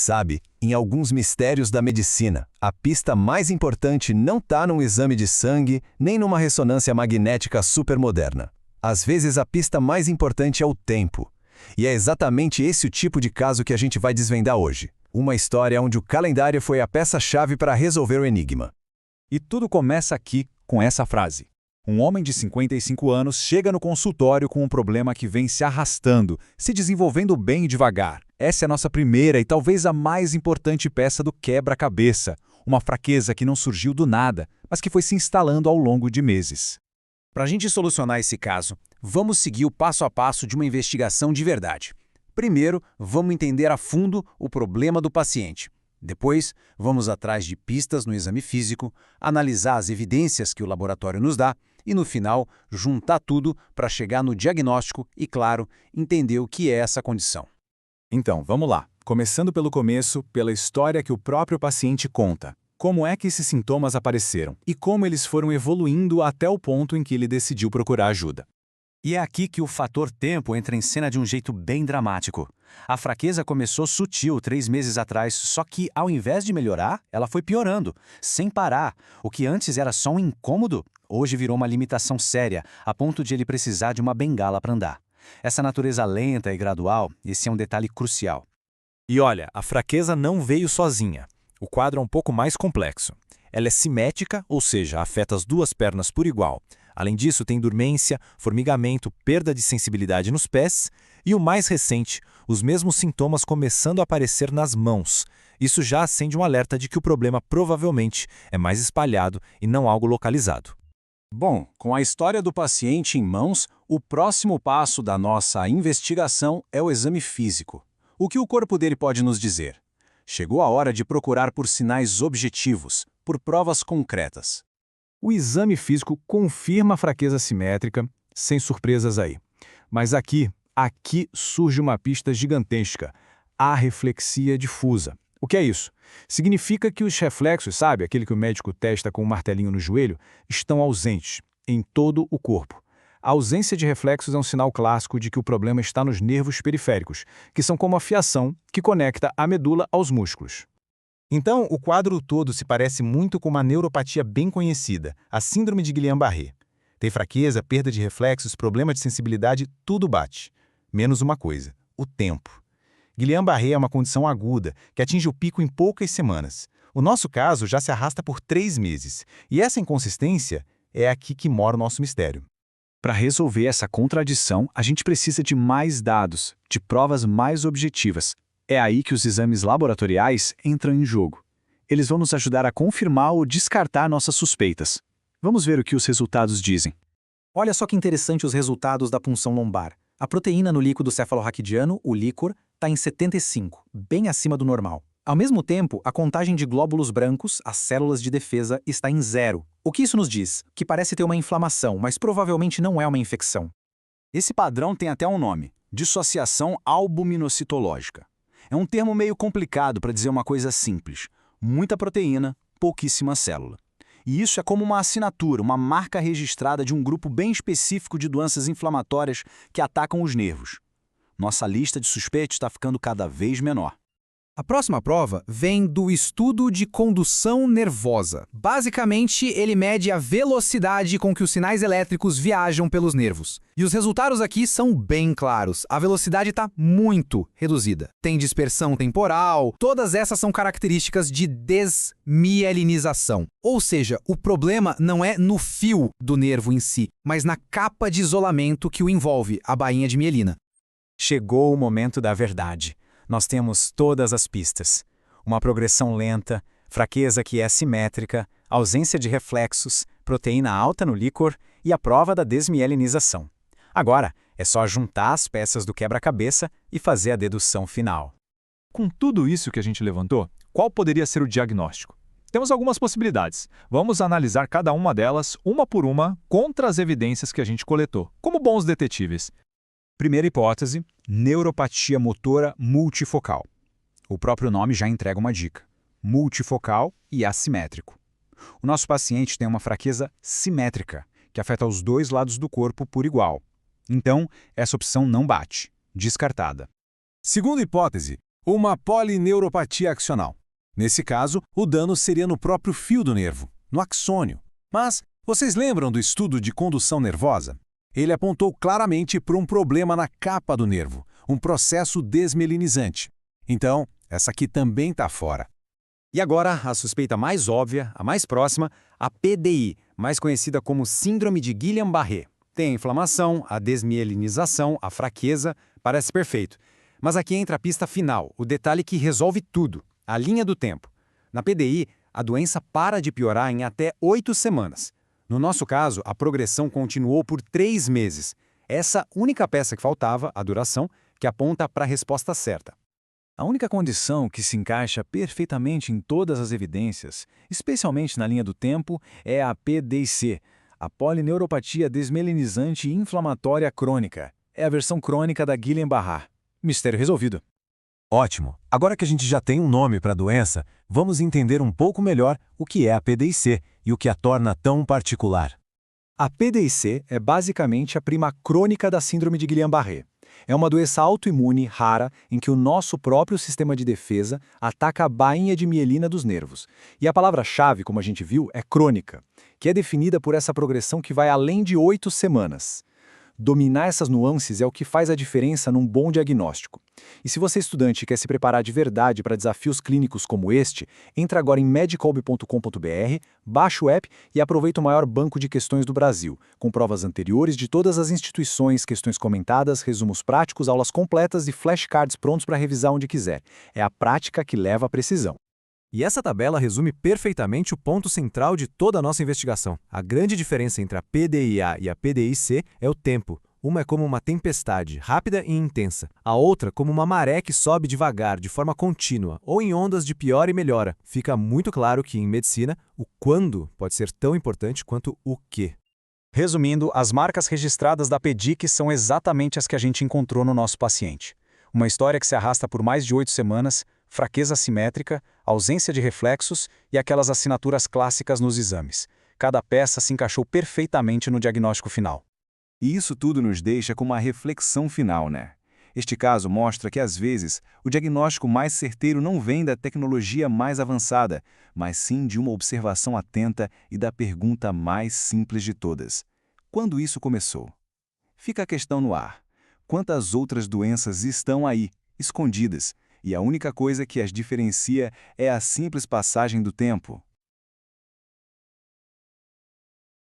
Sabe, em alguns mistérios da medicina, a pista mais importante não está num exame de sangue, nem numa ressonância magnética supermoderna. Às vezes a pista mais importante é o tempo. E é exatamente esse o tipo de caso que a gente vai desvendar hoje. Uma história onde o calendário foi a peça-chave para resolver o enigma. E tudo começa aqui com essa frase. Um homem de 55 anos chega no consultório com um problema que vem se arrastando, se desenvolvendo bem devagar. Essa é a nossa primeira e talvez a mais importante peça do quebra-cabeça. Uma fraqueza que não surgiu do nada, mas que foi se instalando ao longo de meses. Para a gente solucionar esse caso, vamos seguir o passo a passo de uma investigação de verdade. Primeiro, vamos entender a fundo o problema do paciente. Depois, vamos atrás de pistas no exame físico, analisar as evidências que o laboratório nos dá e, no final, juntar tudo para chegar no diagnóstico e, claro, entender o que é essa condição. Então, vamos lá. Começando pelo começo, pela história que o próprio paciente conta. Como é que esses sintomas apareceram e como eles foram evoluindo até o ponto em que ele decidiu procurar ajuda. E é aqui que o fator tempo entra em cena de um jeito bem dramático. A fraqueza começou sutil 3 meses atrás, só que, ao invés de melhorar, ela foi piorando, sem parar. O que antes era só um incômodo, hoje virou uma limitação séria, a ponto de ele precisar de uma bengala para andar. Essa natureza lenta e gradual, esse é um detalhe crucial. E olha, a fraqueza não veio sozinha. O quadro é um pouco mais complexo. Ela é simétrica, ou seja, afeta as duas pernas por igual. Além disso, tem dormência, formigamento, perda de sensibilidade nos pés e, o mais recente, os mesmos sintomas começando a aparecer nas mãos. Isso já acende um alerta de que o problema provavelmente é mais espalhado e não algo localizado. Bom, com a história do paciente em mãos, o próximo passo da nossa investigação é o exame físico. O que o corpo dele pode nos dizer? Chegou a hora de procurar por sinais objetivos, por provas concretas. O exame físico confirma a fraqueza simétrica, sem surpresas aí. Mas aqui surge uma pista gigantesca, a reflexia difusa. O que é isso? Significa que os reflexos, sabe, aquele que o médico testa com um martelinho no joelho, estão ausentes, em todo o corpo. A ausência de reflexos é um sinal clássico de que o problema está nos nervos periféricos, que são como a fiação que conecta a medula aos músculos. Então, o quadro todo se parece muito com uma neuropatia bem conhecida, a síndrome de Guillain-Barré. Tem fraqueza, perda de reflexos, problema de sensibilidade, tudo bate. Menos uma coisa, o tempo. Guillain-Barré é uma condição aguda, que atinge o pico em poucas semanas. O nosso caso já se arrasta por 3 meses, e essa inconsistência é aqui que mora o nosso mistério. Para resolver essa contradição, a gente precisa de mais dados, de provas mais objetivas. É aí que os exames laboratoriais entram em jogo. Eles vão nos ajudar a confirmar ou descartar nossas suspeitas. Vamos ver o que os resultados dizem. Olha só que interessante os resultados da punção lombar. A proteína no líquido cefalorraquidiano, o líquor, está em 75, bem acima do normal. Ao mesmo tempo, a contagem de glóbulos brancos, as células de defesa, está em 0. O que isso nos diz? Que parece ter uma inflamação, mas provavelmente não é uma infecção. Esse padrão tem até um nome: dissociação albuminocitológica. É um termo meio complicado para dizer uma coisa simples. Muita proteína, pouquíssima célula. E isso é como uma assinatura, uma marca registrada de um grupo bem específico de doenças inflamatórias que atacam os nervos. Nossa lista de suspeitos está ficando cada vez menor. A próxima prova vem do estudo de condução nervosa. Basicamente, ele mede a velocidade com que os sinais elétricos viajam pelos nervos. E os resultados aqui são bem claros. A velocidade está muito reduzida. Tem dispersão temporal, todas essas são características de desmielinização. Ou seja, o problema não é no fio do nervo em si, mas na capa de isolamento que o envolve, a bainha de mielina. Chegou o momento da verdade. Nós temos todas as pistas. Uma progressão lenta, fraqueza que é assimétrica, ausência de reflexos, proteína alta no líquor e a prova da desmielinização. Agora, é só juntar as peças do quebra-cabeça e fazer a dedução final. Com tudo isso que a gente levantou, qual poderia ser o diagnóstico? Temos algumas possibilidades. Vamos analisar cada uma delas, uma por uma, contra as evidências que a gente coletou, como bons detetives. Primeira hipótese, neuropatia motora multifocal. O próprio nome já entrega uma dica. Multifocal e assimétrico. O nosso paciente tem uma fraqueza simétrica, que afeta os 2 lados do corpo por igual. Então, essa opção não bate. Descartada. Segunda hipótese, Uma polineuropatia axonal. Nesse caso, o dano seria no próprio fio do nervo, no axônio. Mas vocês lembram do estudo de condução nervosa? Ele apontou claramente para um problema na capa do nervo, um processo desmielinizante. Então, essa aqui também está fora. E agora, a suspeita mais óbvia, a mais próxima, a PDI, mais conhecida como Síndrome de Guillain-Barré. Tem a inflamação, a desmielinização, a fraqueza, parece perfeito. Mas aqui entra a pista final, o detalhe que resolve tudo, a linha do tempo. Na PDI, a doença para de piorar em até 8 semanas. No nosso caso, a progressão continuou por 3 meses. Essa única peça que faltava, a duração, que aponta para a resposta certa. A única condição que se encaixa perfeitamente em todas as evidências, especialmente na linha do tempo, é a PDIC, a polineuropatia desmielinizante inflamatória crônica. É a versão crônica da Guillain-Barré. Mistério resolvido. Ótimo! Agora que a gente já tem um nome para a doença, vamos entender um pouco melhor o que é a PDIC e o que a torna tão particular. A PDIC é basicamente a prima crônica da síndrome de Guillain-Barré. É uma doença autoimune rara em que o nosso próprio sistema de defesa ataca a bainha de mielina dos nervos. E a palavra-chave, como a gente viu, é crônica, que é definida por essa progressão que vai além de 8 semanas. Dominar essas nuances é o que faz a diferença num bom diagnóstico. E se você, estudante, quer se preparar de verdade para desafios clínicos como este, entra agora em medcolb.com.br, baixa o app e aproveita o maior banco de questões do Brasil, com provas anteriores de todas as instituições, questões comentadas, resumos práticos, aulas completas e flashcards prontos para revisar onde quiser. É a prática que leva à precisão. E essa tabela resume perfeitamente o ponto central de toda a nossa investigação. A grande diferença entre a PDIA e a PDIC é o tempo. Uma é como uma tempestade, rápida e intensa. A outra como uma maré que sobe devagar, de forma contínua, ou em ondas de piora e melhora. Fica muito claro que, em medicina, o quando pode ser tão importante quanto o que. Resumindo, as marcas registradas da PDIC são exatamente as que a gente encontrou no nosso paciente. Uma história que se arrasta por mais de 8 semanas, fraqueza assimétrica, ausência de reflexos e aquelas assinaturas clássicas nos exames. Cada peça se encaixou perfeitamente no diagnóstico final. E isso tudo nos deixa com uma reflexão final, né? Este caso mostra que, às vezes, o diagnóstico mais certeiro não vem da tecnologia mais avançada, mas sim de uma observação atenta e da pergunta mais simples de todas. Quando isso começou? Fica a questão no ar. Quantas outras doenças estão aí, escondidas, e a única coisa que as diferencia é a simples passagem do tempo?